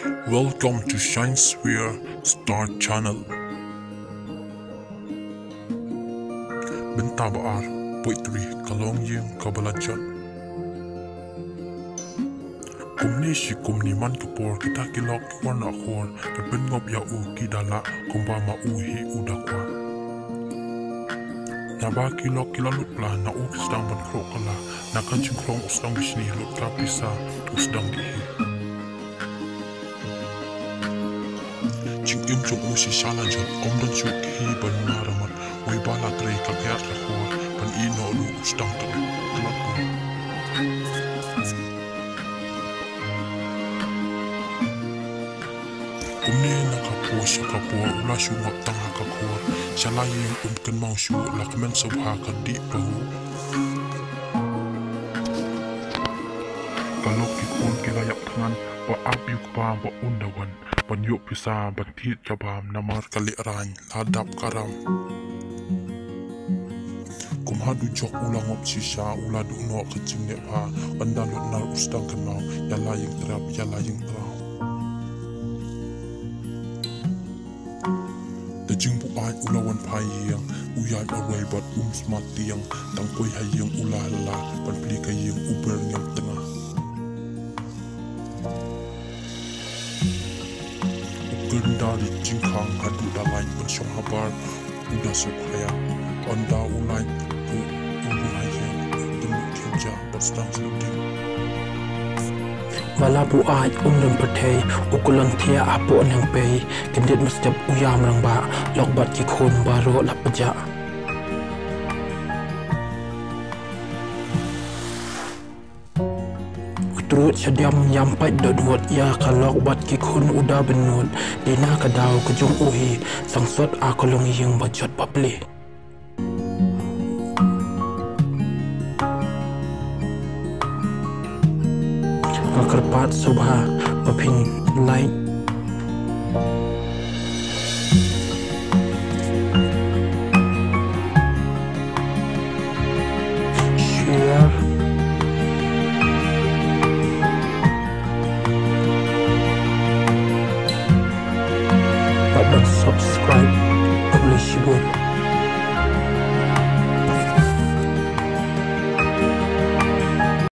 Welcome to Shine Sphere Star Channel. Benta baar poetry kalong yeng kabalajat. Kumni si kumni man kapor kita kilok warna khor kapen ngop ya u kidala kumba ma uhi udakwa. Naba kilok kilalut la na u sedang ban krokala na kancing krong sedang bisni lut kapisa sedang dihi. Ching im chung u si shala jot om dan chuk hi ban maramat wai bala trei kakayat la khor ban ino lu sedang telu kelot pun. Kumne nakapo sa kapo ula sungap tanga kakor salayeng ken mau su lakmen sabha kadi pahu. Kalau kikon kilayak tangan wa abiuk pa wa undawan panyuk pisa batit kabam namar kali ran hadap karam. Kumhadu jok ulang op sisa ula du no kecing ne pa andalut nar ustang kenau yalayeng terap yalayeng terau. Jing bu ai ulawan pai yang uyai awai bat smart tiang tang koi hai yang ulala pan pli kai yang uber ngam tengah ukenda di jingkang hadu dalai pan syong habar udah sukhaya onda ulai tu ulu hai yang temu kinja bastang sluting Wala bu ai dan perthei ukulan thia apo nang pei kendet mestep uyam rang ba lokbat ki khon baro lapaja Utrut sediam nyampai dodwot ya kalok bat ki khon uda benul dina kadau kejung uhi sangsot akolong yang bajot papli Kerpat subha paping light